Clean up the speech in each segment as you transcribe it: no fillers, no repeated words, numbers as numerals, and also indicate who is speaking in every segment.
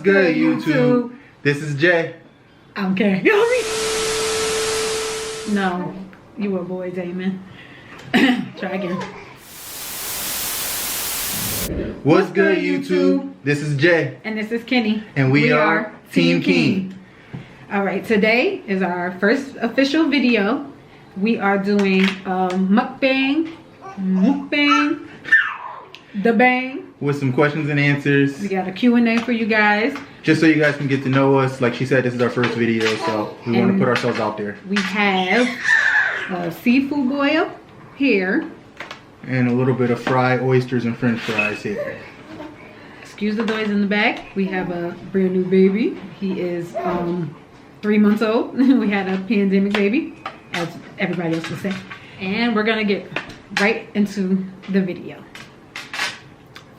Speaker 1: good, YouTube? This is Jay.
Speaker 2: I'm Kenny. No, you were a boy, Damon. Try again.
Speaker 1: What's good, YouTube? This is Jay.
Speaker 2: And this is Kenny.
Speaker 1: And we are TeamKeen.
Speaker 2: Alright, today is our first official video. We are doing Mukbang, TheBANG.
Speaker 1: With some questions and answers.
Speaker 2: We got a Q&A for you guys.
Speaker 1: Just so you guys can get to know us. Like she said, this is our first video, so we want to put ourselves out there.
Speaker 2: We have a seafood boil here.
Speaker 1: And a little bit of fried oysters and french fries here.
Speaker 2: Excuse the noise in the back. We have a brand new baby. He is 3 months old. We had a pandemic baby, as everybody else would say. And we're gonna get right into the video.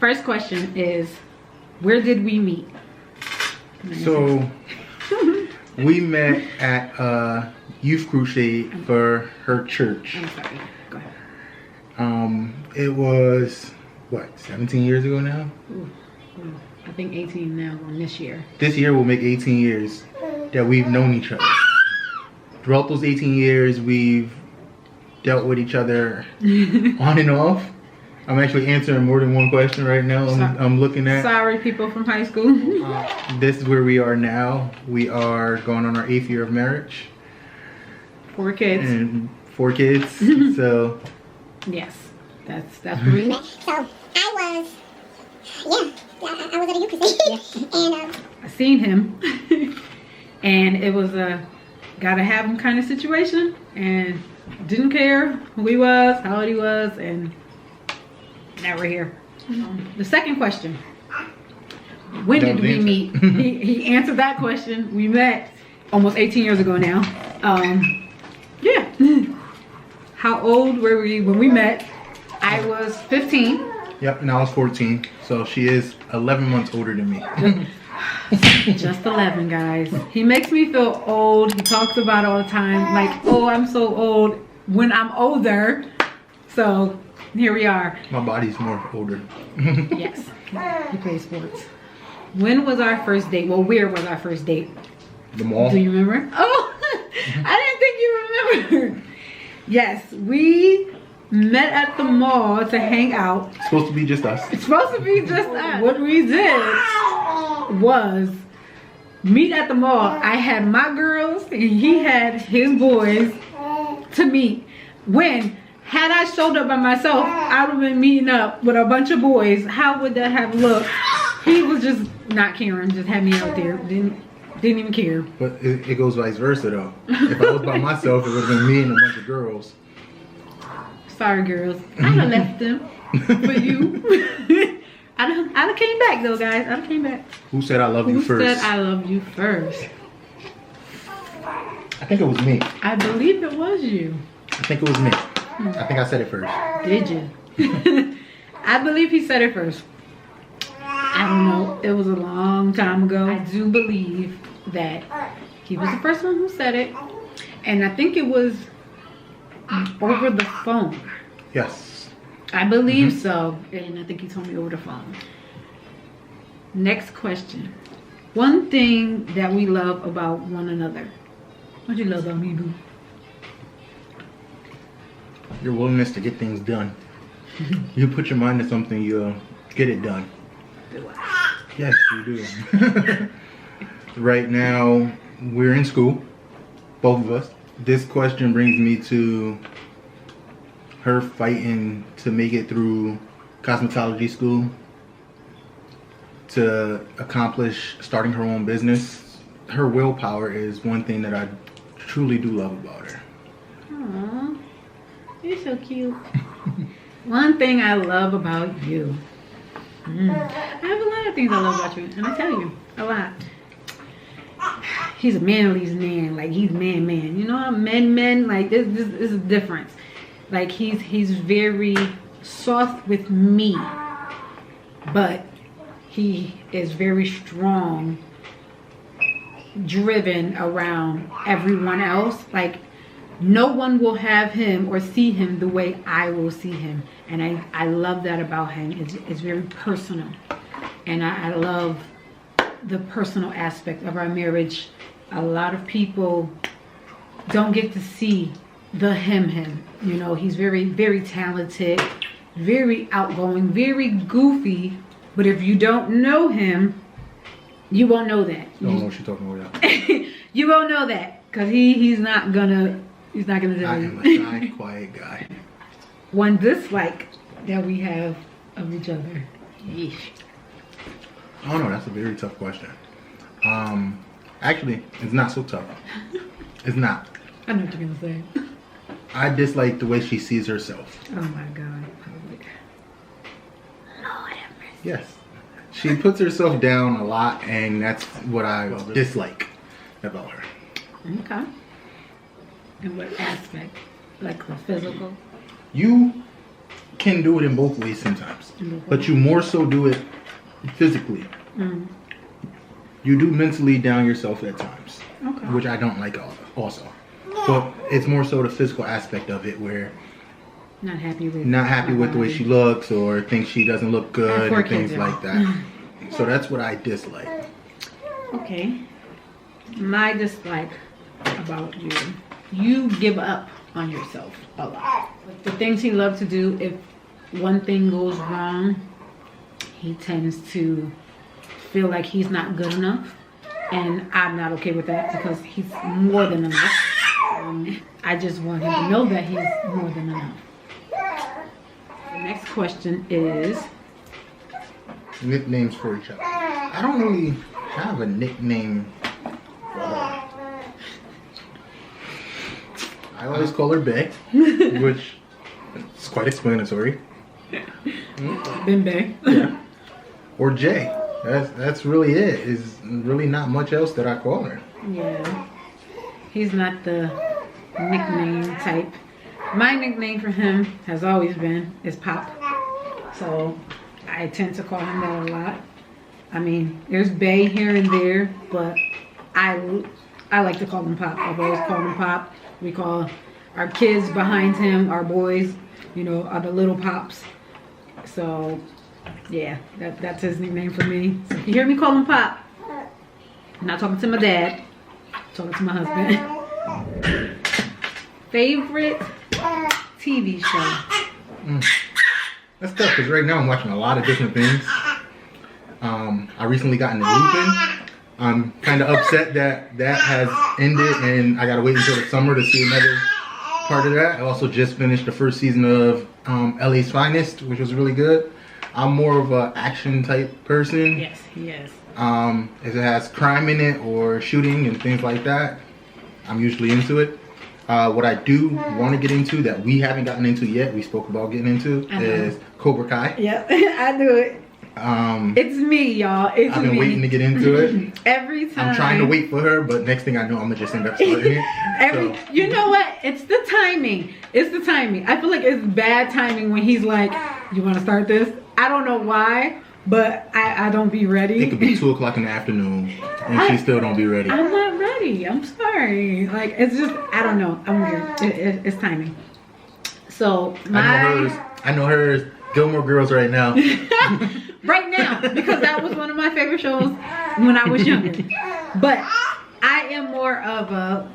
Speaker 2: First question is, where did we meet?
Speaker 1: So, we met at a youth crusade for her church.
Speaker 2: I'm sorry, go ahead.
Speaker 1: It was, what, 17 years ago now?
Speaker 2: Ooh, I think 18 now, on this year.
Speaker 1: This year will make 18 years that we've known each other. Throughout those 18 years, we've dealt with each other on and off. I'm actually answering more than one question right now. I'm looking at.
Speaker 2: Sorry, people from high school.
Speaker 1: This is where we are now. We are going on our 8th year of marriage.
Speaker 2: 4 kids.
Speaker 1: And 4 kids. So.
Speaker 2: Yes, that's where we met.
Speaker 3: So I was at a youth crusade. And
Speaker 2: I seen him, and it was a gotta have him kind of situation, and didn't care who he was, how old he was, and now we're here. The second question: when did we meet? He answered that question. We met almost 18 years ago now. Yeah. How old were we when we met? I was 15.
Speaker 1: Yep, and I was 14. So she is 11 months older than me.
Speaker 2: Just 11, guys. He makes me feel old. He talks about it all the time. Like, oh, I'm so old when I'm older. So here we are.
Speaker 1: My body's more older.
Speaker 2: Yes, he plays sports. When was our first date? Well, where was our first date?
Speaker 1: The mall.
Speaker 2: Do you remember? Oh, I didn't think you remembered. Yes, we met at the mall to hang out.
Speaker 1: It's supposed to be just us.
Speaker 2: It's supposed to be just us. What we did was meet at the mall. I had my girls and he had his boys to meet. When, had I showed up by myself, I would have been meeting up with a bunch of boys. How would that have looked? He was just not caring, just had me out there. Didn't even care.
Speaker 1: But it goes vice versa though. If I was by myself, it would have been me and a bunch of girls.
Speaker 2: Sorry, girls. I'd have left them for you. I'd have came back though, guys. I'd have came back.
Speaker 1: Who said I love you first?
Speaker 2: Who said I love you first?
Speaker 1: I think it was me.
Speaker 2: I believe it was you.
Speaker 1: I think it was me. I think I said it first.
Speaker 2: Did you? I believe he said it first. I don't know. It was a long time ago. I do believe that he was the first one who said it. And I think it was over the phone.
Speaker 1: Yes.
Speaker 2: I believe so. And I think he told me over the phone. Next question. One thing that we love about one another. What do you love about me, boo?
Speaker 1: Your willingness to get things done. You put your mind to something, you'll get it done.
Speaker 2: Do I?
Speaker 1: Yes, you do. Right now, we're in school, both of us. This question brings me to her fighting to make it through cosmetology school, to accomplish starting her own business. Her willpower is one thing that I truly do love about her.
Speaker 2: Aww, you're so cute. One thing I love about you. I have a lot of things I love about you, and I tell you a lot. He's a manly man, like he's man. You know how men, like this is a difference. Like he's very soft with me, but he is very strong, driven around everyone else. Like no one will have him or see him the way I will see him. And I love that about him. It's very personal. And I love the personal aspect of our marriage. A lot of people don't get to see the him. You know, he's very, very talented, very outgoing, very goofy. But if you don't know him, you won't know that.
Speaker 1: I don't know what you're talking about.
Speaker 2: You won't know that because he's not gonna do
Speaker 1: I
Speaker 2: it.
Speaker 1: am a shy, quiet guy.
Speaker 2: One dislike that we have of each other. Yeesh.
Speaker 1: I don't know. That's a very tough question. Actually, it's not so tough. It's not.
Speaker 2: I know what you're gonna say.
Speaker 1: I dislike the way she sees herself.
Speaker 2: Oh my God. Public. Lord have mercy.
Speaker 1: Yes. She puts herself down a lot, and that's what I dislike about her.
Speaker 2: Okay. In what aspect? Like the physical?
Speaker 1: You can do it in both ways sometimes, but you more so do it physically.
Speaker 2: Mm.
Speaker 1: You do mentally down yourself at times,
Speaker 2: Okay.
Speaker 1: which I don't like also. But it's more so the physical aspect of it where
Speaker 2: Not happy with
Speaker 1: the way she looks or thinks she doesn't look good or things like that. So that's what I dislike.
Speaker 2: Okay. My dislike about you. You give up on yourself a lot. The things he loves to do, if one thing goes wrong, he tends to feel like he's not good enough. And I'm not okay with that because he's more than enough. I just want him to know that he's more than enough. The next question is
Speaker 1: Nicknames for each other. I don't really have a nickname for her. I always call her Bay, which is quite explanatory.
Speaker 2: Bimbe.
Speaker 1: Yeah. Or Jay. That's really it. Is really not much else that I call her.
Speaker 2: Yeah. He's not the nickname type. My nickname for him has always been is Pop. So I tend to call him that a lot. I mean, there's Bay here and there, but I like to call him Pop. I've always called him Pop. We call our kids behind him, our boys, you know, are the little Pops. So yeah, that's his nickname for me. So if you hear me call him Pop, I'm not talking to my dad, I'm talking to my husband. Favorite TV show?
Speaker 1: That's tough because right now I'm watching a lot of different things. I recently got into Lupin. I'm kind of upset that has ended and I gotta wait until the summer to see another part of that. I also just finished the first season of LA's Finest, which was really good. I'm more of an action type person.
Speaker 2: Yes, yes.
Speaker 1: If it has crime in it or shooting and things like that, I'm usually into it. What I do want to get into that we haven't gotten into yet, we spoke about getting into, is Cobra Kai.
Speaker 2: Yep, I do it. It's me, y'all. It's
Speaker 1: I've been
Speaker 2: me.
Speaker 1: waiting to get into it.
Speaker 2: Every time.
Speaker 1: I'm trying to wait for her, but next thing I know, I'm gonna just end up starting it.
Speaker 2: You know what? It's the timing. It's the timing. I feel like it's bad timing when he's like, "You want to start this?" I don't know why, but I don't be ready.
Speaker 1: It could be 2 o'clock in the afternoon, and she still don't be ready.
Speaker 2: I'm not ready. I'm sorry. Like it's just I don't know. I'm weird. It's timing. So
Speaker 1: I know hers. Gilmore Girls right now.
Speaker 2: Right now, because that was one of my favorite shows when I was younger. But I am more of a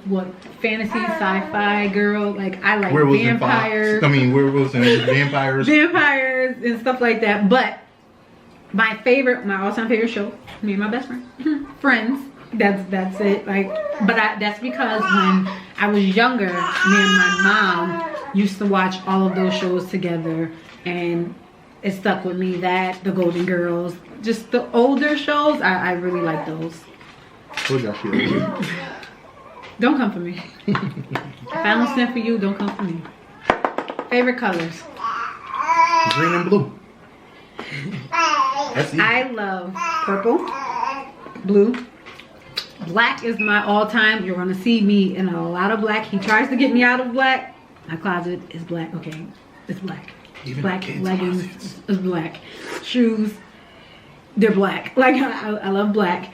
Speaker 2: fantasy sci-fi girl. Like I like vampires.
Speaker 1: Werewolves and vampires.
Speaker 2: Vampires and stuff like that. But my all-time favorite show, me and my best friend, Friends. That's it. Like, but that's because when I was younger, me and my mom used to watch all of those shows together, and it stuck with me. That, the Golden Girls, just the older shows, I really like those. Don't come for me. If I don't stand for you, don't come for me. Favorite colors?
Speaker 1: Green and blue.
Speaker 2: I love purple, blue. Black is my all-time. You're gonna see me in a lot of black. He tries to get me out of black. My closet is black. Okay, it's black.
Speaker 1: Even
Speaker 2: black leggings is black. Shoes, they're black. Like I love black.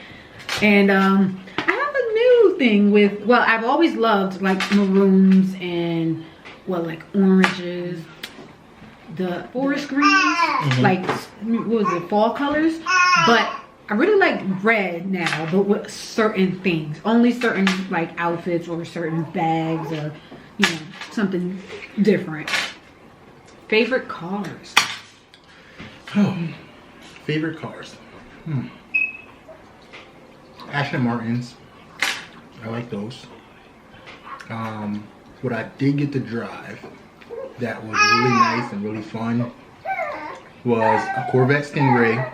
Speaker 2: And I have a new thing with, well, I've always loved like maroons and like oranges, the forest greens, like what was it, fall colors. But I really like red now, but with certain things. Only certain like outfits or certain bags or, you know, something different. Favorite cars?
Speaker 1: Oh, favorite cars. Aston Martins. I like those. What I did get to drive that was really nice and really fun was a Corvette Stingray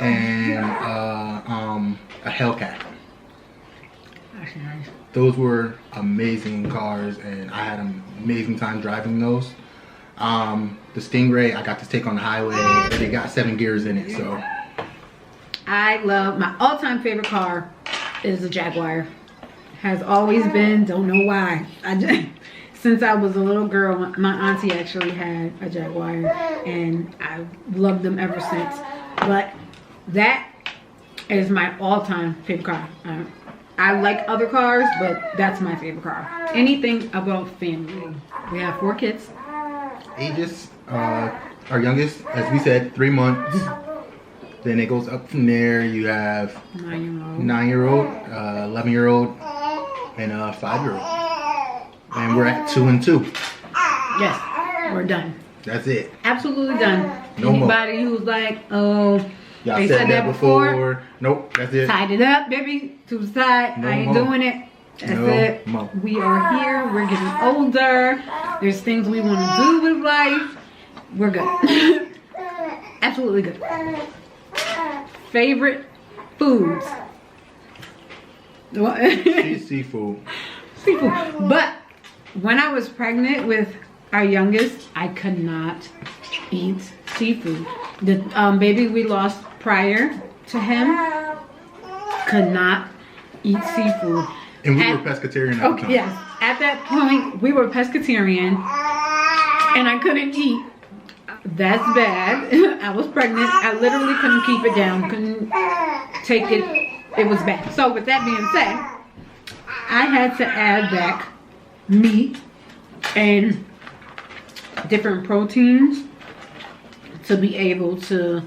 Speaker 1: and a Hellcat.
Speaker 2: That's nice.
Speaker 1: Those were amazing cars, and I had an amazing time driving those. The Stingray I got to take on the highway, and it got 7 gears in it, so.
Speaker 2: I love, my all-time favorite car is a Jaguar. Has always been, don't know why. Since I was a little girl, my auntie actually had a Jaguar, and I've loved them ever since. But that is my all-time favorite car. I like other cars, but that's my favorite car. Anything about family. We have 4 kids.
Speaker 1: Ages, our youngest, as we said, 3 months. Then it goes up from there. You have 9-year-old, 11-year-old, and a 5-year-old. And we're at 2 and 2.
Speaker 2: Yes, we're done.
Speaker 1: That's it.
Speaker 2: Absolutely done.
Speaker 1: No
Speaker 2: Anybody who's like, oh,
Speaker 1: y'all
Speaker 2: they
Speaker 1: said that before. Nope, that's it.
Speaker 2: Tied it up, baby. To the side.
Speaker 1: No
Speaker 2: I ain't
Speaker 1: more.
Speaker 2: doing it. That's
Speaker 1: No
Speaker 2: it.
Speaker 1: more.
Speaker 2: We are here. We're getting older. There's things we want to do with life. We're good. Absolutely good. Favorite foods? What?
Speaker 1: Seafood.
Speaker 2: Seafood. But when I was pregnant with our youngest, I could not eat seafood. The baby we lost prior to him could not eat seafood.
Speaker 1: And we were pescatarian at the time.
Speaker 2: Yes. At that point, we were pescatarian, and I couldn't eat. That's bad. I was pregnant. I literally couldn't keep it down. Couldn't take it. It was bad. So with that being said, I had to add back meat and different proteins to be able to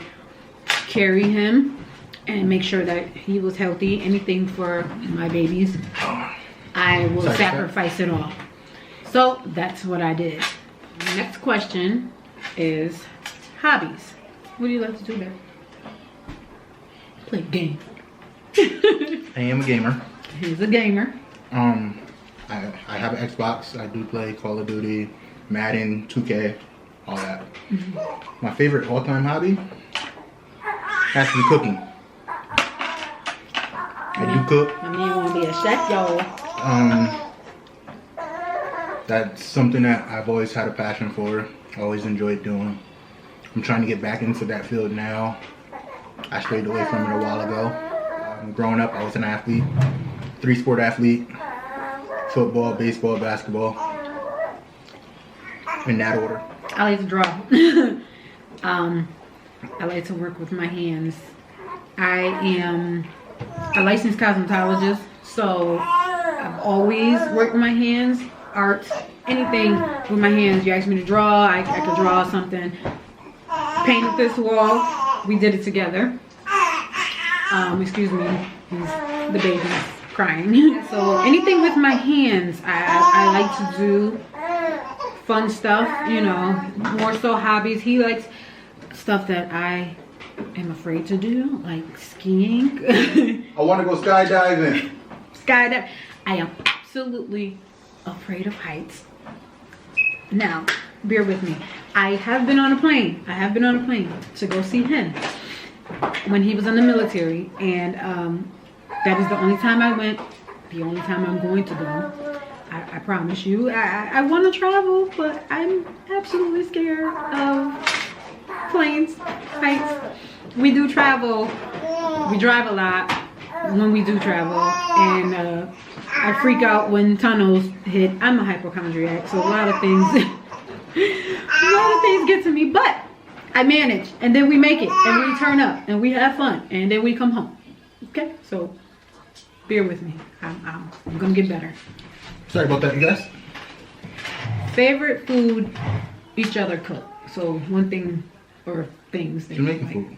Speaker 2: carry him and make sure that he was healthy. Anything for my babies, I will sacrifice it all. So that's what I did. Next question is hobbies. What do you like to do there? Play game.
Speaker 1: I am a gamer.
Speaker 2: He's a gamer.
Speaker 1: I have an Xbox. I do play Call of Duty, Madden, 2K, all that. My favorite all-time hobby has to be cooking. I do cook.
Speaker 2: My man wanna be a chef, y'all.
Speaker 1: That's something that I've always had a passion for. I always enjoyed doing. I'm trying to get back into that field now. I strayed away from it a while ago. Growing up, I was an athlete, 3-sport athlete. Football, baseball, basketball. In that order.
Speaker 2: I like to draw. I like to work with my hands. I am a licensed cosmetologist, so I've always worked with my hands. Art, anything with my hands. You ask me to draw, I could draw something. Painted this wall. We did it together. Excuse me, the baby's crying. So anything with my hands, I like to do fun stuff, you know, more so hobbies. He likes stuff that I am afraid to do, like skiing.
Speaker 1: I want to go skydiving.
Speaker 2: Skydive. I am absolutely afraid of heights. Now, bear with me. I have been on a plane. I have been on a plane to go see him when he was in the military, and that is the only time I went. The only time I'm going to go. I promise you. I want to travel, but I'm absolutely scared of planes, heights. We do travel. We drive a lot when we do travel, and I freak out when tunnels hit. I'm a hypochondriac, so a lot of things get to me, but I manage, and then we make it, and we turn up, and we have fun, and then we come home. Okay, so bear with me. I'm gonna get better.
Speaker 1: Sorry about that, you guys.
Speaker 2: Favorite food each other cook. So one thing or things that
Speaker 1: Jamaican
Speaker 2: like.
Speaker 1: food.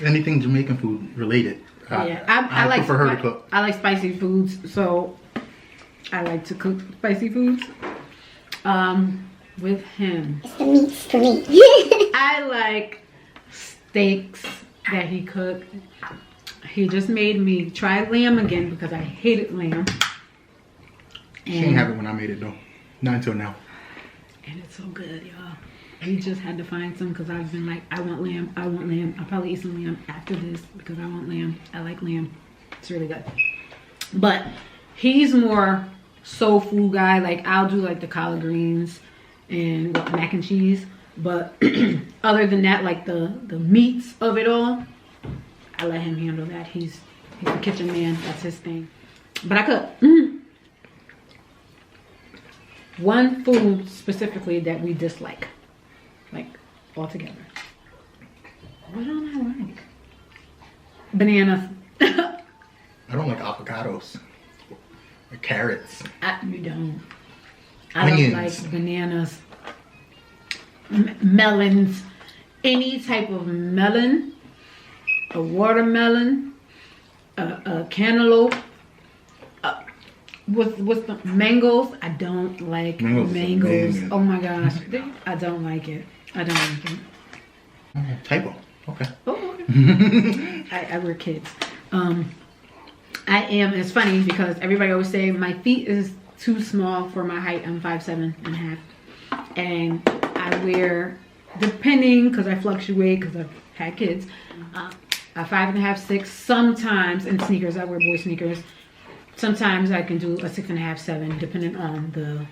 Speaker 1: Anything Jamaican food related.
Speaker 2: Yeah, I like
Speaker 1: prefer her to cook.
Speaker 2: I like spicy foods, so I like to cook spicy foods. With him,
Speaker 3: It's the meats for me.
Speaker 2: I like steaks that he cooked. He just made me try lamb again because I hated lamb.
Speaker 1: She didn't have it when I made it though. Not until now.
Speaker 2: And it's so good, y'all. We just had to find some because I've been like, I want lamb, I want lamb. I'll probably eat some lamb after this because I want lamb. I like lamb. It's really good. But he's more soul food guy. Like I'll do like the collard greens and mac and cheese. But other than that, like the meats of it all, I let him handle that. He's the kitchen man. That's his thing. But I cook. One food specifically that we dislike, like altogether. What don't I like? Bananas.
Speaker 1: I don't like avocados or carrots.
Speaker 2: You don't.
Speaker 1: Onions.
Speaker 2: I don't like bananas, melons, any type of melon, a watermelon, a cantaloupe. What's the mangoes? I don't like mangoes. Oh my gosh, I don't like it. I don't like it.
Speaker 1: Typo. Okay.
Speaker 2: Oh, okay. I wear kids. I am. It's funny because everybody always say my feet is too small for my height. I'm 5'7.5", and I wear, depending because I fluctuate because I've had kids, a 5.5, 6. Sometimes in sneakers, I wear boy sneakers. Sometimes I can do a 6.5, 7, depending on the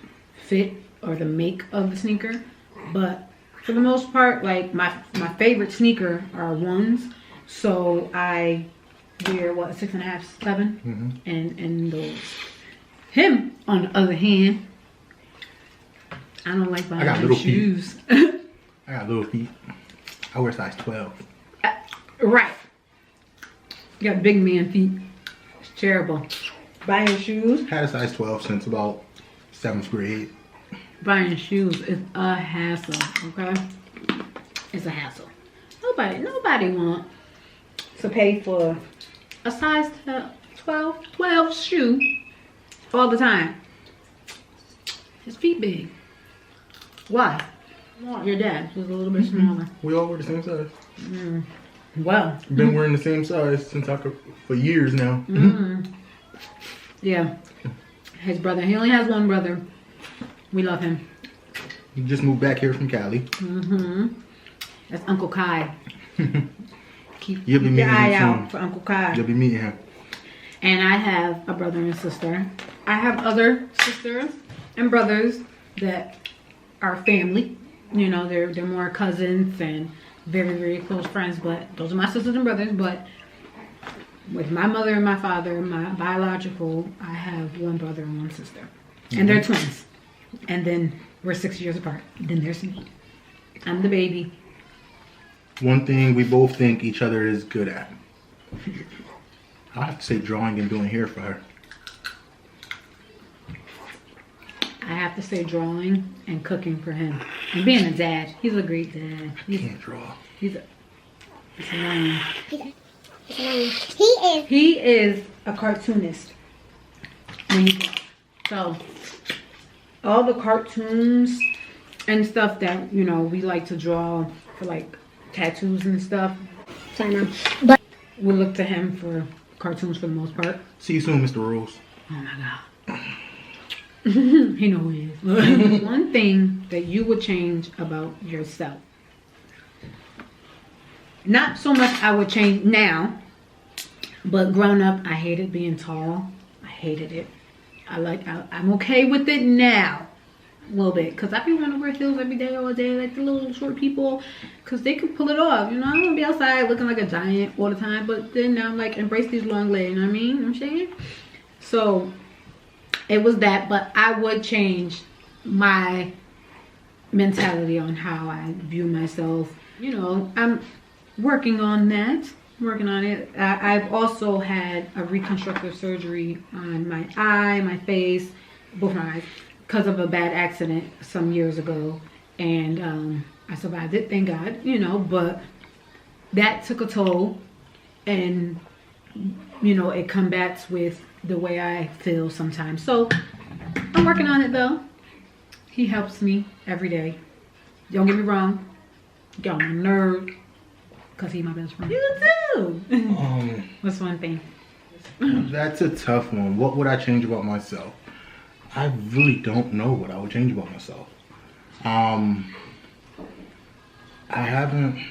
Speaker 2: fit or the make of the sneaker. But for the most part, like my favorite sneaker are ones. So I wear what, 6.5, 7, and those. Him, on the other hand, I don't like buying him shoes.
Speaker 1: I got little feet. I wear size 12.
Speaker 2: Right. You got big man feet. It's terrible. Buying shoes.
Speaker 1: Had a size 12 since about 7th grade.
Speaker 2: Buying shoes is a hassle, okay? It's a hassle. Nobody want to pay for a size 12 shoe all the time. His feet big. Why? Your dad was a little bit smaller.
Speaker 1: We all wear the same size.
Speaker 2: Well.
Speaker 1: Been wearing the same size since for years now.
Speaker 2: Yeah. His brother. He only has one brother. We love him.
Speaker 1: He just moved back here from Cali.
Speaker 2: That's Uncle Kai. Keep
Speaker 1: You'll be meeting
Speaker 2: your eye
Speaker 1: him
Speaker 2: out
Speaker 1: soon.
Speaker 2: for Uncle Kai.
Speaker 1: You'll be meeting him.
Speaker 2: And I have a brother and sister. I have other sisters and brothers that are family. You know, they're more cousins and very, very close friends. But those are my sisters and brothers. But with my mother and my father, my biological, I have one brother and one sister. And they're twins. And then we're 6 years apart. Then there's me. I'm the baby.
Speaker 1: One thing we both think each other is good at. I have to say drawing and doing hair for her.
Speaker 2: I have to say drawing and cooking for him. And being a dad. He's a great dad.
Speaker 1: I can't draw.
Speaker 2: He's annoying.
Speaker 3: He
Speaker 2: is a cartoonist. So all the cartoons and stuff that, you know, we like to draw for like tattoos and stuff.
Speaker 3: Sorry, Mom. But
Speaker 2: We look to him for cartoons for the most part.
Speaker 1: See you soon, Mr. Rose.
Speaker 2: Oh my God. He know who he is. One thing that you would change about yourself. Not so much I would change now, but growing up, I hated being tall. I hated it. I'm okay with it now. A little bit. Because I be wanting to wear heels every day, all day. Like the little short people. Because they can pull it off. You know, I don't want to be outside looking like a giant all the time. But then now I'm like, embrace these long legs. You know what I mean? You know what I'm saying? So, it was that. But I would change my mentality on how I view myself. You know, I'm working on that. Working on it. I've also had a reconstructive surgery on my eye, my face, both my eyes, because of a bad accident some years ago. And I survived it, thank God, you know, but that took a toll, and you know, it combats with the way I feel sometimes. So I'm working on it though. He helps me every day. Don't get me wrong, get on my nerve because he's my best friend. You too. What's one thing?
Speaker 1: That's a tough one. What would I change about myself? I really don't know what I would change about myself. I haven't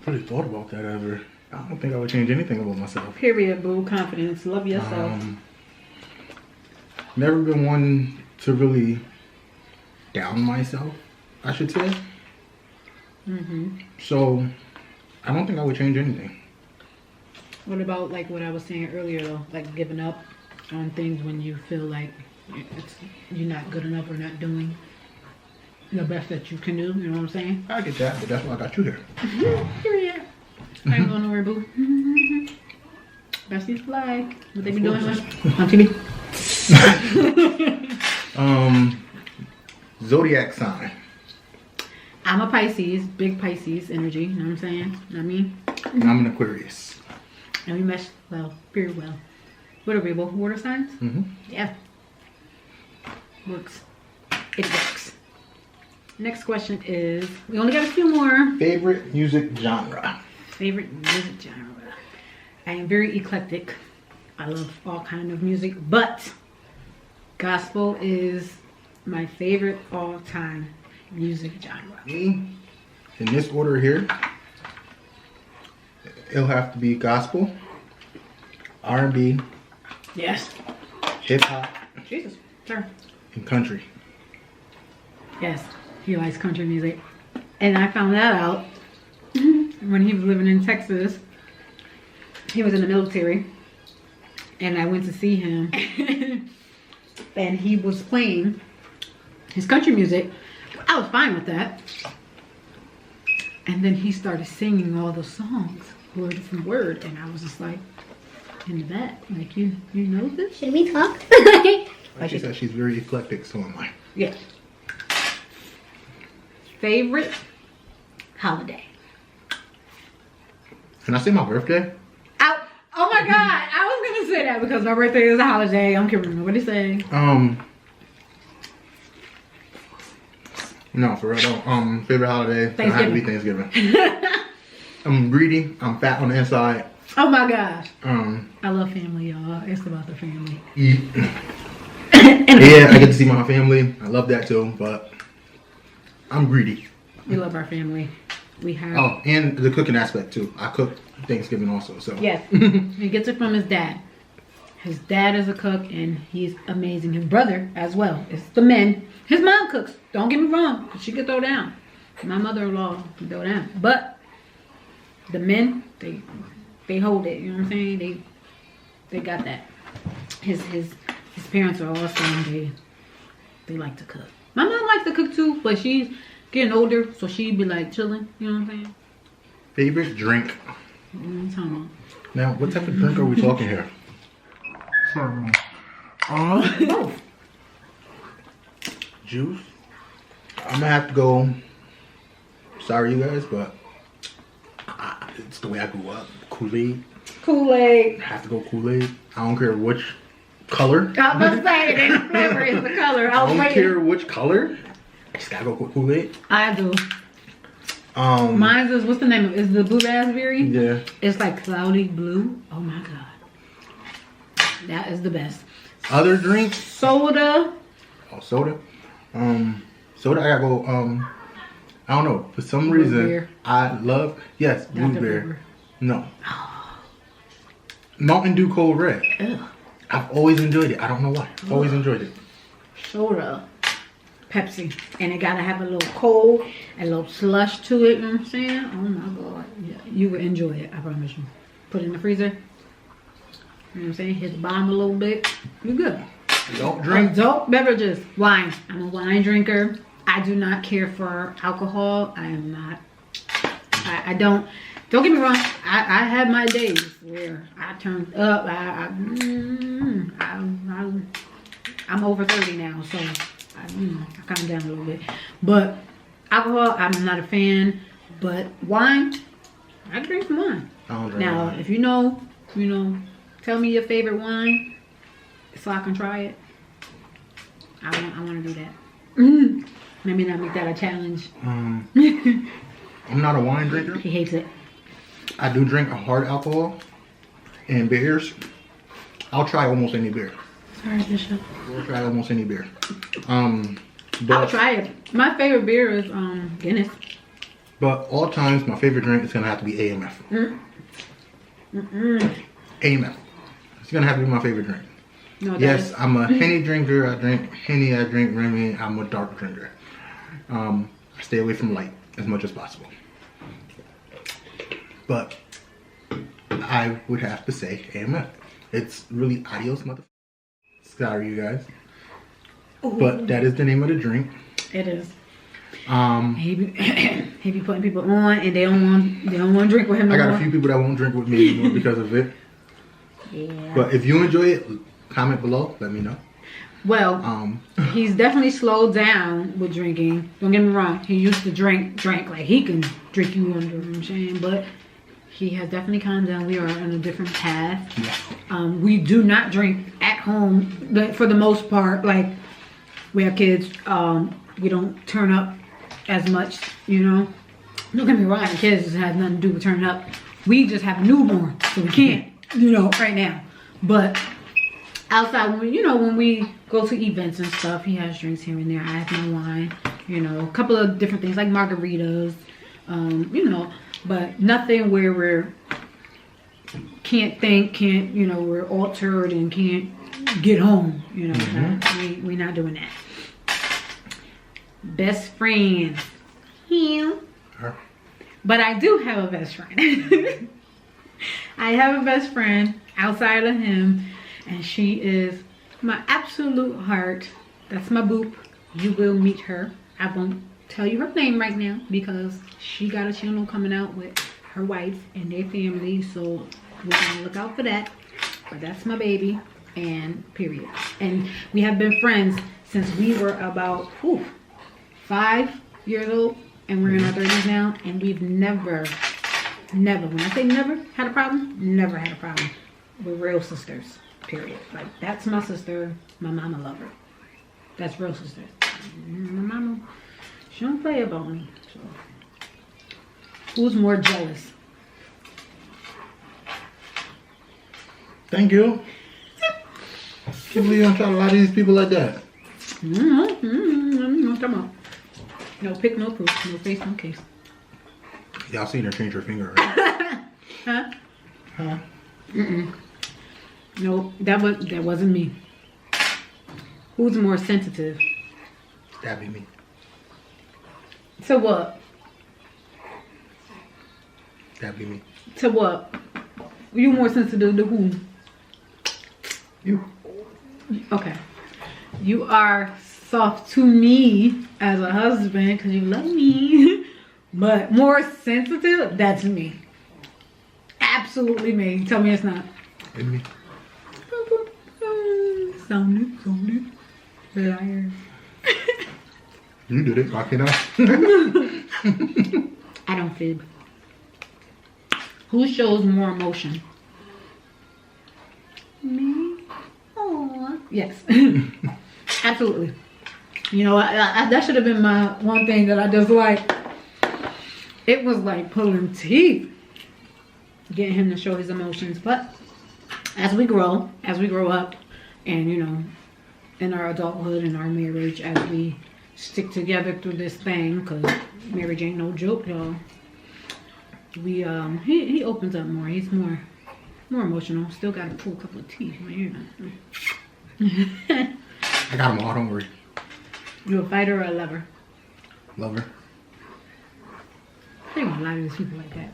Speaker 1: really thought about that ever. I don't think I would change anything about myself.
Speaker 2: Period, boo. Confidence. Love yourself.
Speaker 1: Never been one to really down myself, I should say. So I don't think I would change anything.
Speaker 2: What about like what I was saying earlier though, like giving up on things when you feel like you're not good enough or not doing the best that you can do, you know what I'm saying?
Speaker 1: I get that, but that's why I got you here.
Speaker 2: Period. I ain't going nowhere, boo. Besties flag. What they be doing on TV?
Speaker 1: Zodiac sign.
Speaker 2: I'm a Pisces, big Pisces energy, you know what I'm saying? You know what I mean?
Speaker 1: And I'm an Aquarius.
Speaker 2: And we mesh well, very well. What are we, both water signs? Yeah. Works. It works. Next question is, we only got a few more.
Speaker 1: Favorite music genre.
Speaker 2: Favorite music genre. I am very eclectic. I love all kind of music, but gospel is my favorite all-time music genre.
Speaker 1: Me, in this order here, it'll have to be gospel, R&B,
Speaker 2: Yes.
Speaker 1: hip hop,
Speaker 2: Jesus. Sure.
Speaker 1: and country.
Speaker 2: Yes. He likes country music. And I found that out when he was living in Texas. He was in the military. And I went to see him. And he was playing his country music. I was fine with that. And then he started singing all the songs, word for word. And I was just like, in the back, like, you know this?
Speaker 3: Should we talk?
Speaker 1: Like she said, she's very eclectic, so am I.
Speaker 2: Yeah. Favorite holiday?
Speaker 1: Can I say my birthday?
Speaker 2: Oh my God, I was gonna say that because my birthday is a holiday. I don't care what he's saying.
Speaker 1: No, for real though. Favorite holiday?
Speaker 2: Thanksgiving.
Speaker 1: It has to be Thanksgiving. I'm greedy. I'm fat on the inside.
Speaker 2: Oh my gosh.
Speaker 1: I
Speaker 2: love family, y'all. It's about the family.
Speaker 1: Yeah, I get to see my family. I love that too, but I'm greedy.
Speaker 2: We love our family. We have.
Speaker 1: Oh, and the cooking aspect too. I cook Thanksgiving also, so.
Speaker 2: Yes. He gets it from his dad. His dad is a cook and he's amazing. His brother as well. It's the men. His mom cooks. Don't get me wrong. She could throw down. My mother-in-law can throw down. But the men, they hold it. You know what I'm saying? They got that. His parents are awesome. They like to cook. My mom likes to cook too, but she's getting older, so she'd be like chilling. You know what I'm saying?
Speaker 1: Favorite drink?
Speaker 2: What are you talking about?
Speaker 1: Now, what type of drink are we talking here?
Speaker 2: Both.
Speaker 1: Juice? I'm gonna have to go. Sorry, you guys, but it's the way I grew up. Kool-Aid.
Speaker 2: Kool-Aid.
Speaker 1: I have to go Kool-Aid. I don't care which color.
Speaker 2: I was about to say, it ain't the flavor, it's the color.
Speaker 1: I don't care which color. I just gotta go with Kool-Aid.
Speaker 2: I do. Mine is, what's the name of it? Is the blue raspberry?
Speaker 1: Yeah.
Speaker 2: It's like cloudy blue. Oh my God. That is the best.
Speaker 1: Other drinks?
Speaker 2: Soda.
Speaker 1: Oh, soda. Soda, I gotta go, I don't know. For some reason, I love, yes, blueberry. No. Mountain Dew Cold Red.
Speaker 2: Ugh.
Speaker 1: I've always enjoyed it. I don't know why. I've always enjoyed it.
Speaker 2: Soda. Pepsi. And it gotta have a little cold, a little slush to it, you know what I'm saying? Oh my God. Yeah, you will enjoy it, I promise you. Put it in the freezer. You know what I'm saying? Hit the bottom a little bit. You good.
Speaker 1: Don't drink.
Speaker 2: Adult beverages. Wine. I'm a wine drinker. I do not care for alcohol. I am not. I don't get me wrong. I had my days where I turned up. I'm over 30 now, so I calm down a little bit. But alcohol, I'm not a fan. But wine, I drink some wine.
Speaker 1: I don't drink
Speaker 2: Now,
Speaker 1: wine.
Speaker 2: if you know, tell me your favorite wine so I can try it. I want to do that. Maybe not make that a challenge.
Speaker 1: I'm not a wine drinker.
Speaker 2: He hates it.
Speaker 1: I do drink hard alcohol and beers. I'll try almost any beer.
Speaker 2: Sorry, Bishop.
Speaker 1: I'll try almost any beer.
Speaker 2: I'll
Speaker 1: But
Speaker 2: try it. My favorite beer is Guinness.
Speaker 1: all times, my favorite drink is gonna have to be AMF. AMF. It's gonna have to be my favorite drink.
Speaker 2: No,
Speaker 1: Yes, I'm a Henny drinker. I drink Henny. I drink Remy. I'm a dark drinker. I stay away from light as much as possible. But I would have to say AMF. It's really adios, motherfucker. Sorry, you guys.
Speaker 2: Ooh.
Speaker 1: But that is the name of the drink.
Speaker 2: It is.
Speaker 1: He
Speaker 2: He be putting people on, and they don't want to drink with him no
Speaker 1: I got
Speaker 2: more.
Speaker 1: a few people that won't drink with me anymore because of it.
Speaker 2: Yeah.
Speaker 1: But if you enjoy it, comment below. Let me know.
Speaker 2: Well, he's definitely slowed down with drinking. Don't get me wrong. He used to drink like he can drink you under. You know what I'm saying, but he has definitely calmed down. We are on a different path.
Speaker 1: Yeah.
Speaker 2: We do not drink at home for the most part. Like, we have kids. We don't turn up as much, Don't get me wrong. The kids has nothing to do with turning up. We just have a newborn, so we can't, right now. But outside, when we go to events and stuff, he has drinks here and there. I have my wine, a couple of different things like margaritas, but nothing where we're we're altered and can't get home, we're not doing that. Best friends, him.
Speaker 1: Her.
Speaker 2: But I do have a best friend. I have a best friend outside of him, and she is my absolute heart. That's my boop. You will meet her. I won't tell you her name right now because she got a channel coming out with her wife and their family, so we're gonna look out for that. But that's my baby, and period. And we have been friends since we were about 5 years old, and we're in our 30s now, and we've never, when I say never had a problem, never had a problem. We're real sisters, period. Like, that's my sister. My mama love her. That's real sisters. My mama, she don't play about me. So, who's more jealous?
Speaker 1: Thank you. Can't believe you don't try to lie to these people like that.
Speaker 2: What talking about? No pick, no proof, no face, no case.
Speaker 1: Y'all seen her change her finger, right?
Speaker 2: Huh?
Speaker 1: Huh?
Speaker 2: No, that wasn't me. Who's more sensitive?
Speaker 1: That'd be me.
Speaker 2: To what?
Speaker 1: That'd be me.
Speaker 2: To what? You more sensitive to who?
Speaker 1: You.
Speaker 2: Okay. You are soft to me as a husband because you love me. But more sensitive, that's me. Absolutely me. Tell me it's not.
Speaker 1: It's me.
Speaker 2: Sounded. Liar.
Speaker 1: You did it. Why can't I?
Speaker 2: I don't fib. Who shows more emotion? Me? Aww. Yes. Absolutely. That should have been my one thing that I just like. It was like pulling teeth getting him to show his emotions. But as we grow up, and in our adulthood and our marriage, as we stick together through this thing, because marriage ain't no joke, y'all. We he opens up more. He's more emotional. Still gotta pull a couple of teeth,
Speaker 1: I got them all. Don't worry.
Speaker 2: You a fighter or a lover?
Speaker 1: Lover.
Speaker 2: I ain't gonna lie to these people like that.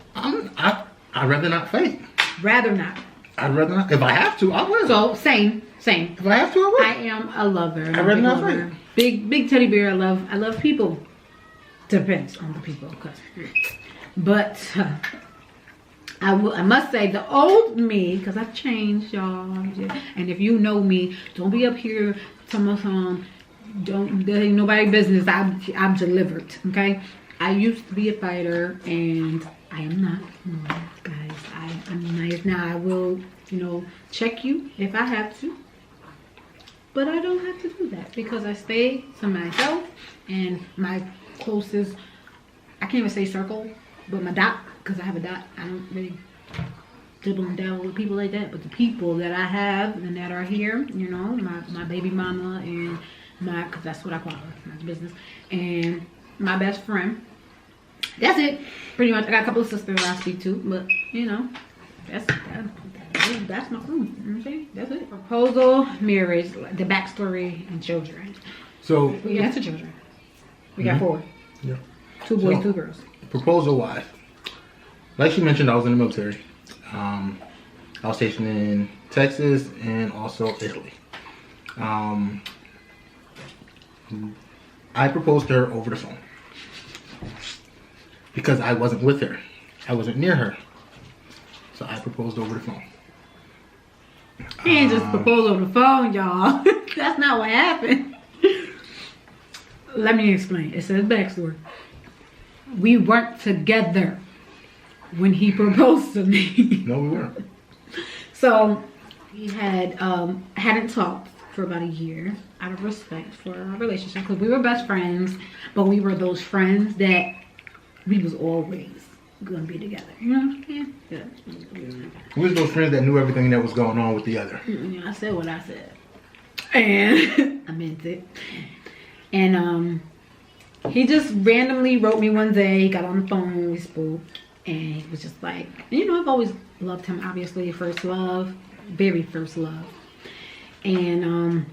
Speaker 1: I'd rather not fight.
Speaker 2: Rather not.
Speaker 1: I'd rather not. If I have to, I will.
Speaker 2: So same.
Speaker 1: If I have to, I will.
Speaker 2: I am a lover.
Speaker 1: I'd rather not fight.
Speaker 2: Big teddy bear. I love people. Depends on the people, but I must say the old me, because I've changed, y'all. And if you know me, don't be up here telling us there ain't nobody business. I'm delivered. Okay. I used to be a fighter, and I am not. No, guys, I'm nice. Now, I will, you know, check you if I have to. But I don't have to do that because I stay to myself and my closest, I can't even say circle, but my dot, because I have a dot. I don't really dibble and dabble with people like that. But the people that I have and that are here, you know, my baby mama and because that's what I call her, my business, and my best friend. That's it, pretty much. I got a couple of sisters I speak to, but you know, that's my room. You know what I'm saying? That's it. Proposal, marriage, the backstory, and children.
Speaker 1: So
Speaker 2: We got 2 children. We got 4.
Speaker 1: Yeah.
Speaker 2: 2 boys,
Speaker 1: So,
Speaker 2: 2 girls.
Speaker 1: Proposal wise, like she mentioned, I was in the military. I was stationed in Texas and also Italy. I proposed to her over the phone because I wasn't with her. I wasn't near her. So I proposed over the phone.
Speaker 2: He ain't just proposed over the phone, y'all. That's not what happened. Let me explain. It says backstory. We weren't together when he proposed to me.
Speaker 1: No, we weren't.
Speaker 2: So we hadn't talked for about a year out of respect for our relationship because we were best friends, but we were those friends that we was always gonna be together. You know what I'm saying? Yeah.
Speaker 1: We was those friends that knew everything that was going on with the other.
Speaker 2: I said what I said, and I meant it. And he just randomly wrote me one day. Got on the phone, we spoke, and he was just like, you know, I've always loved him. Obviously, first love, very first love. And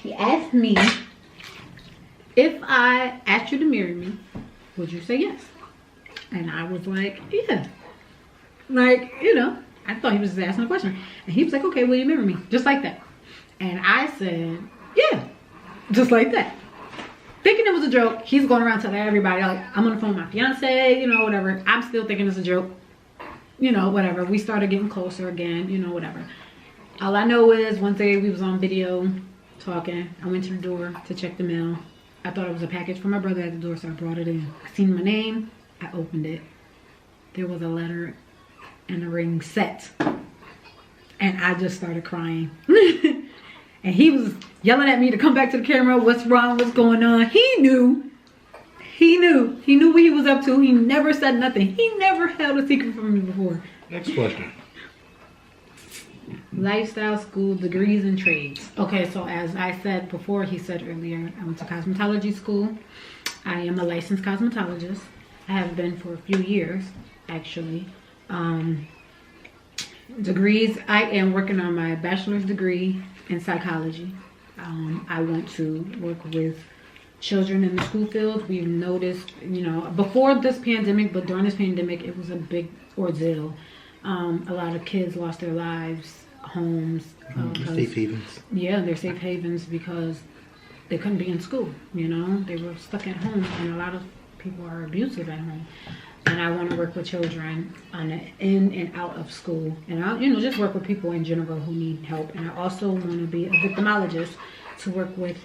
Speaker 2: he asked me, if I asked you to marry me, would you say yes? And I was like, yeah. Like, you know, I thought he was just asking a question. And he was like, okay, will you marry me? Just like that. And I said, yeah. Just like that. Thinking it was a joke. He's going around telling everybody, like, I'm on the phone with my fiance, you know, whatever. I'm still thinking it's a joke. You know, whatever. We started getting closer again, you know, whatever. All I know is one day we was on video talking. I went to the door to check the mail. I thought it was a package from my brother at the door, so I brought it in. I seen my name. I opened it. There was a letter and a ring set. And I just started crying. And he was yelling at me to come back to the camera. What's wrong? What's going on? He knew. He knew. He knew what he was up to. He never said nothing. He never held a secret from me before.
Speaker 1: Next question.
Speaker 2: Lifestyle, school, degrees, and trades. Okay, so as I said before, he said earlier, I went to cosmetology school. I am a licensed cosmetologist. I have been for a few years, actually. Degrees, I am working on my bachelor's degree in psychology. I want to work with children in the school field. We've noticed, you know, before this pandemic, but during this pandemic, it was a big ordeal. A lot of kids lost their lives, homes.
Speaker 1: Safe havens.
Speaker 2: Yeah, they're safe havens because they couldn't be in school, you know. They were stuck at home, and a lot of people are abusive at home. And I want to work with children on the in and out of school. And I'll, you know, just work with people in general who need help. And I also want to be a victimologist to work with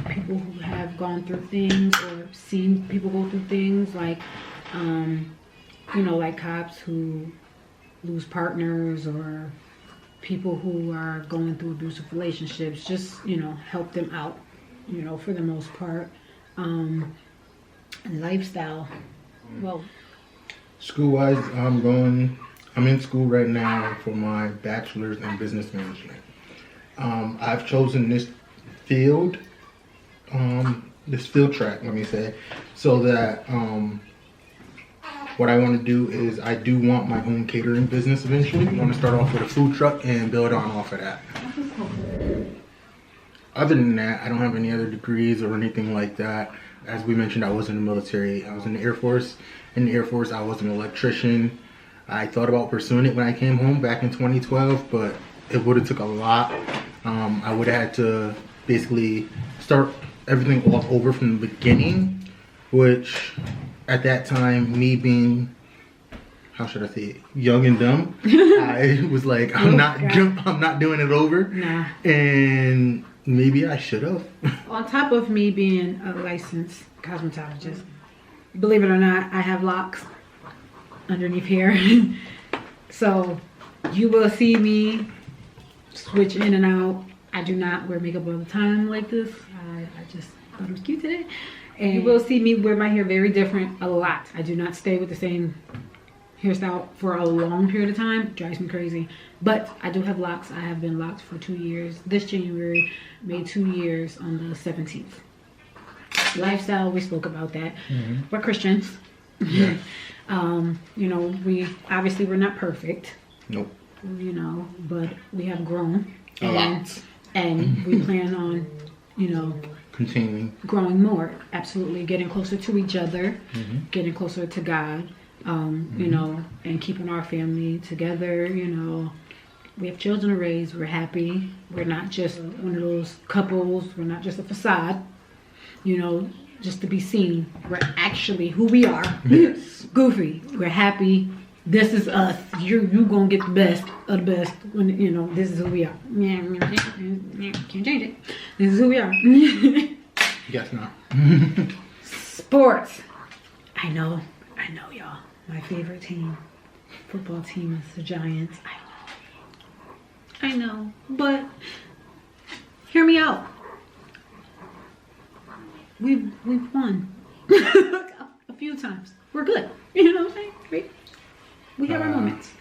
Speaker 2: people who have gone through things or seen people go through things, like, you know, like cops who lose partners or people who are going through abusive relationships. Just, you know, help them out, you know, for the most part. And lifestyle. Well,
Speaker 1: school-wise, I'm in school right now for my bachelor's in business management. I've chosen this field track, let me say, so that what I want to do is I do want my own catering business eventually. I want to start off with a food truck and build on off of that. Other than that, I don't have any other degrees or anything like that. As we mentioned, I was in the military. I was in the Air Force. In the Air Force, I was an electrician. I thought about pursuing it when I came home back in 2012, but it would have took a lot. I would have had to basically start everything all over from the beginning, which at that time, me being, how should I say it, young and dumb, I was like, I'm not doing it over.
Speaker 2: Nah.
Speaker 1: And maybe I should have.
Speaker 2: On top of me being a licensed cosmetologist, believe it or not, I have locks. underneath here. So you will see me switch in and out. I do not wear makeup all the time like this. I just thought it was cute today. And you will see me wear my hair very different a lot. I do not stay with the same hairstyle for a long period of time. It drives me crazy. But I do have locks. I have been locked for 2 years. This January made 2 years on the 17th. Lifestyle, we spoke about that. We're Christians.
Speaker 1: Yeah.
Speaker 2: You know, we're not perfect.
Speaker 1: Nope.
Speaker 2: You know, but we have grown.
Speaker 1: A lot.
Speaker 2: And we plan on, you know,
Speaker 1: continuing
Speaker 2: growing more. Absolutely. Getting closer to each other, getting closer to God, you know, and keeping our family together. You know, we have children to raise. We're happy. We're not just one of those couples. We're not just a facade, you know, just to be seen. We're actually who we are.
Speaker 1: Yes.
Speaker 2: Goofy. We're happy. This is us. You gonna get the best of the best when, you know, this is who we are. Can't change it. This is who we are.
Speaker 1: Yes, no.
Speaker 2: Sports. I know, y'all. My favorite team, football team, is the Giants. I know, but hear me out. We've won a few times. We're good. You know what I'm saying? Right? We have our moments.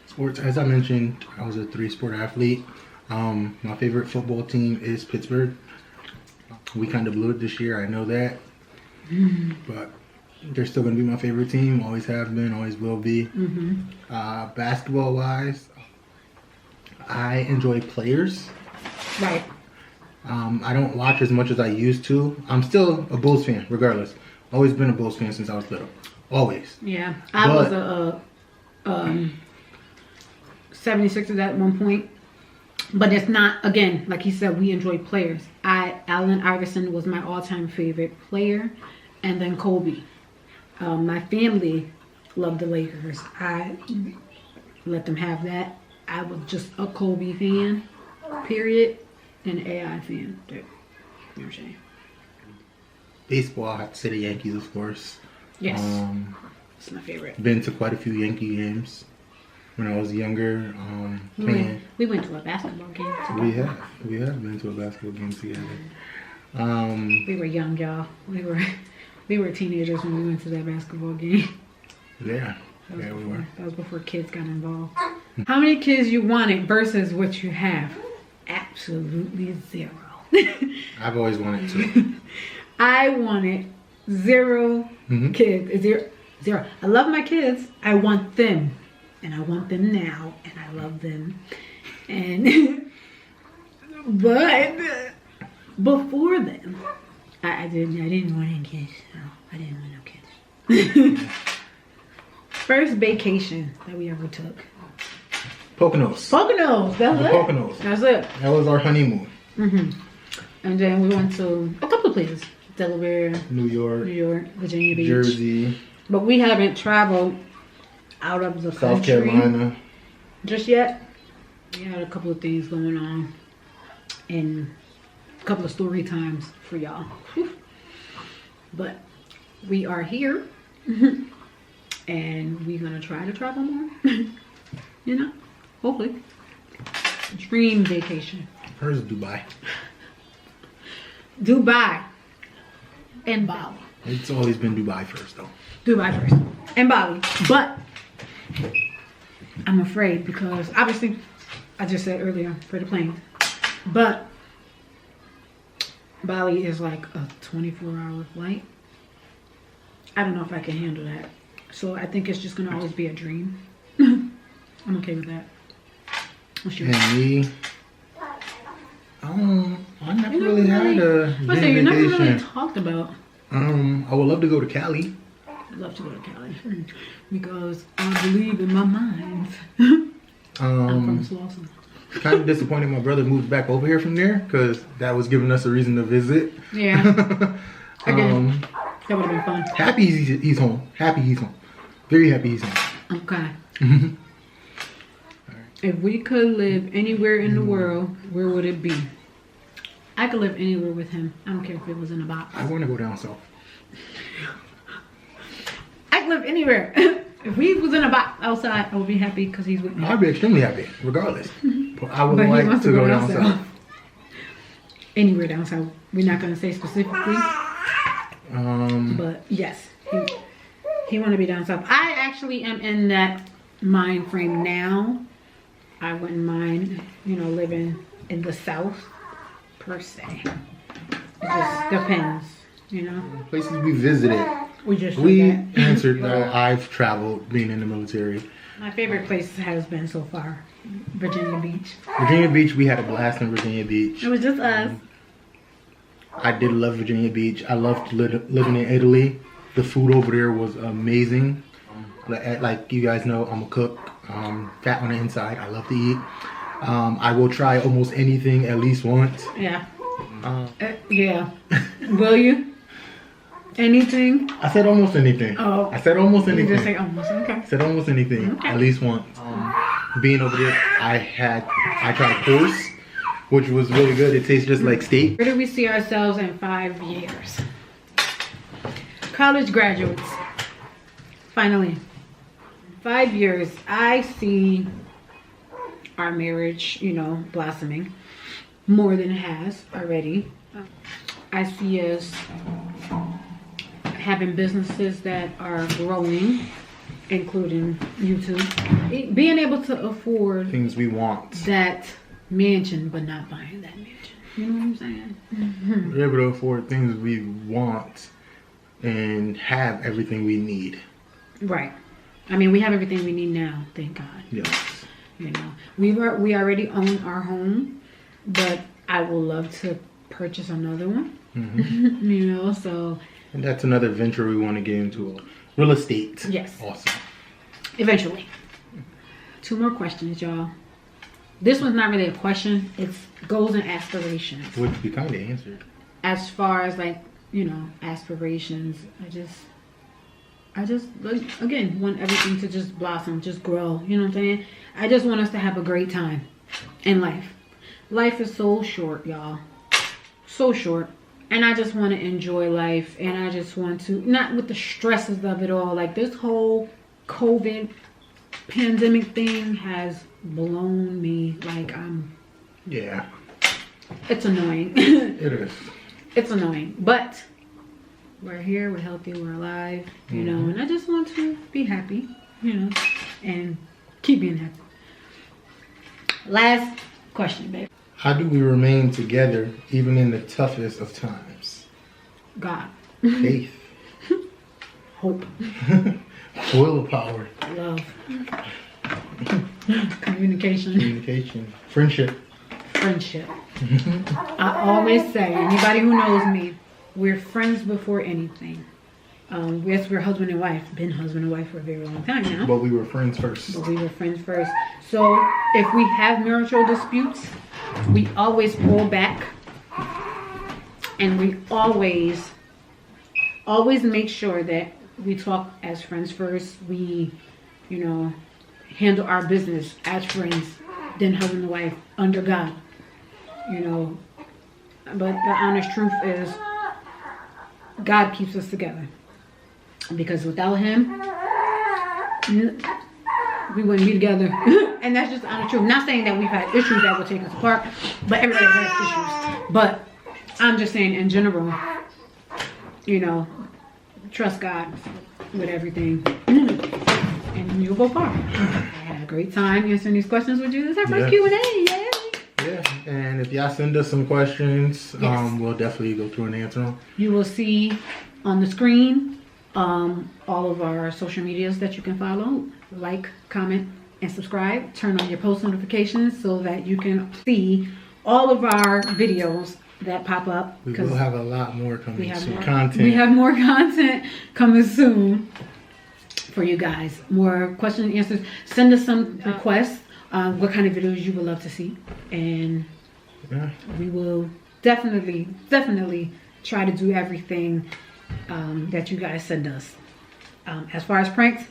Speaker 1: Sports, as I mentioned, I was a 3-sport athlete. My favorite football team is Pittsburgh. We kind of blew it this year, I know that. But they're still going to be my favorite team. Always have been, always will be. Basketball-wise, I enjoy players.
Speaker 2: Right.
Speaker 1: I don't watch as much as I used to. I'm still a Bulls fan, regardless. Always been a Bulls fan since I was little. Always.
Speaker 2: Yeah. I was a 76ers at one point. But it's not, again, like he said, we enjoy players. Allen Iverson was my all-time favorite player. And then Kobe. My family loved the Lakers. I let them have that. I was just a Kobe fan, period. And an AI fan. You know what I'm saying?
Speaker 1: Baseball, I have to say the Yankees, of course.
Speaker 2: Yes. It's my favorite.
Speaker 1: Been to quite a few Yankee games when I was younger.
Speaker 2: We went to a basketball game together.
Speaker 1: We have been to a basketball game together.
Speaker 2: We were young, y'all. We were teenagers when we went to that basketball game.
Speaker 1: Yeah. We were.
Speaker 2: That was before kids got involved. How many kids you wanted versus what you have? Absolutely 0.
Speaker 1: I've always wanted to.
Speaker 2: I wanted 0 kids. 0. I love my kids. I want them. And I want them now. And I love them. And but before then, I didn't want any kids. No, I didn't want no kids. First vacation that we ever took.
Speaker 1: Poconos.
Speaker 2: That's it.
Speaker 1: Poconos.
Speaker 2: That's it.
Speaker 1: That was our honeymoon.
Speaker 2: And then we went to a couple of places. Delaware,
Speaker 1: New York,
Speaker 2: Virginia Beach.
Speaker 1: Jersey.
Speaker 2: But we haven't traveled out of the
Speaker 1: South
Speaker 2: country
Speaker 1: Carolina.
Speaker 2: just yet. We had a couple of things going on. And a couple of story times for y'all. But we are here. And we're going to try to travel more. You know? Hopefully. Dream vacation.
Speaker 1: Hers is Dubai.
Speaker 2: Dubai and Bali.
Speaker 1: It's always been Dubai first, though.
Speaker 2: Dubai first and Bali. But I'm afraid because obviously I just said earlier, afraid of planes. But Bali is like a 24-hour flight. I don't know if I can handle that. So I think it's just going to always be a dream. I'm okay with that.
Speaker 1: And me, I never really had a
Speaker 2: you
Speaker 1: vacation.
Speaker 2: never really talked about.
Speaker 1: I would love to go to Cali.
Speaker 2: I'd love to go to Cali because I believe in my mind. I'm from Slauson.
Speaker 1: Kind of disappointed my brother moved back over here from there because that was giving us a reason to visit.
Speaker 2: Yeah. Again, that would have been fun.
Speaker 1: Happy he's home. Happy he's home. Very happy he's home.
Speaker 2: Okay. If we could live anywhere in the world, where would it be? I could live anywhere with him. I don't care if it was in a box.
Speaker 1: I want to go down south.
Speaker 2: I could live anywhere. If we was in a box outside, I would be happy because he's with me.
Speaker 1: I'd be extremely happy, regardless. But I would
Speaker 2: But he
Speaker 1: like
Speaker 2: wants
Speaker 1: to go down south.
Speaker 2: Anywhere down south. We're not gonna say specifically. But yes, he want to be down south. I actually am in that mind frame now. I wouldn't mind, you know, living in the south per se. It just depends, you know.
Speaker 1: Places we visited.
Speaker 2: We
Speaker 1: answered that I've traveled being in the military.
Speaker 2: My favorite place has been so far Virginia Beach.
Speaker 1: Virginia Beach, we had a blast in Virginia Beach.
Speaker 2: It was just us.
Speaker 1: I did love Virginia Beach. I loved living in Italy. The food over there was amazing. Like you guys know, I'm a cook. Fat on the inside. I love to eat. I will try almost anything at least once.
Speaker 2: Yeah. Yeah. Will you? Anything?
Speaker 1: I said almost anything.
Speaker 2: Oh.
Speaker 1: I said almost anything.
Speaker 2: You just say almost. Okay.
Speaker 1: I said almost anything.
Speaker 2: Okay.
Speaker 1: At least once. Being over there, I tried horse, which was really good. It tastes just like steak.
Speaker 2: Where do we see ourselves in 5 years? College graduates. Finally. 5 years. I see our marriage, you know, blossoming more than it has already. I see us having businesses that are growing, including YouTube. Being able to afford
Speaker 1: Things we want.
Speaker 2: that mansion, but not buying that mansion. You know what I'm saying?
Speaker 1: We're able to afford things we want and have everything we need.
Speaker 2: Right. I mean, we have everything we need now, thank God.
Speaker 1: Yes.
Speaker 2: You know, we already own our home, but I would love to purchase another one. You know, so
Speaker 1: And that's another venture we want to get into. Real estate.
Speaker 2: yes,
Speaker 1: Awesome.
Speaker 2: eventually. 2 more questions, y'all. This one's not really a question. It's goals and aspirations.
Speaker 1: Which we kind of answered.
Speaker 2: As far as like, you know, aspirations, I just like, again, want everything to just blossom, just grow. You know what I'm saying? I just want us to have a great time in life. Life is so short, y'all. So short. And I just want to enjoy life. And I just want to, not with the stresses of it all. Like this whole COVID pandemic thing has blown me. Like
Speaker 1: Yeah.
Speaker 2: it's annoying.
Speaker 1: It is.
Speaker 2: It's annoying. But we're here, we're healthy, we're alive, you know. And I just want to be happy, you know, and keep being happy. Last question, babe.
Speaker 1: How do we remain together even in the toughest of times?
Speaker 2: God.
Speaker 1: Faith.
Speaker 2: Hope.
Speaker 1: Willpower.
Speaker 2: Love. Communication.
Speaker 1: Communication. Friendship.
Speaker 2: Friendship. I always say, anybody who knows me, we're friends before anything. Yes, we're husband and wife. Been husband and wife for a very long time now.
Speaker 1: But we were friends first.
Speaker 2: But we were friends first. So if we have marital disputes, we always pull back. And we always make sure that we talk as friends first. We, you know, handle our business as friends, then husband and wife under God. You know, but the honest truth is God keeps us together. Because without him, we wouldn't be together. And that's just the honest truth. I'm not saying that we've had issues that will take us apart, but everybody has issues. But I'm just saying in general, you know, trust God with everything. And you'll go far. I had a great time answering these questions with you. This is our first Q&A. Yay!
Speaker 1: Yeah, and if y'all send us some questions,
Speaker 2: Yes.
Speaker 1: we'll definitely go through and answer them.
Speaker 2: You will see on the screen all of our social medias that you can follow. Like, comment, and subscribe. Turn on your post notifications so that you can see all of our videos that pop up.
Speaker 1: We will have a lot more coming soon.
Speaker 2: We have more content coming soon for you guys. More questions and answers. Send us some requests. What kind of videos you would love to see. And we will definitely try to do everything that you guys send us. As far as pranks,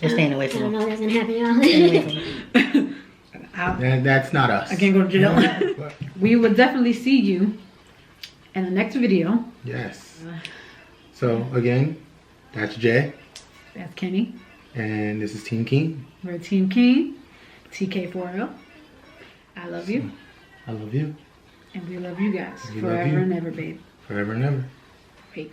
Speaker 4: We're staying away
Speaker 3: I
Speaker 4: from
Speaker 3: don't
Speaker 4: them.
Speaker 3: know what's gonna happen, y'all.
Speaker 1: That's not us.
Speaker 2: I can't go to jail. We will definitely see you in the next video.
Speaker 1: Yes. So again, that's Jay.
Speaker 2: That's Kenny.
Speaker 1: And this is TeamKeen.
Speaker 2: We're TeamKeen, TK4L. I love you.
Speaker 1: I love you.
Speaker 2: And we love you guys.
Speaker 1: We
Speaker 2: forever
Speaker 1: love you.
Speaker 2: and ever, babe.
Speaker 1: Forever and ever.
Speaker 2: Peace.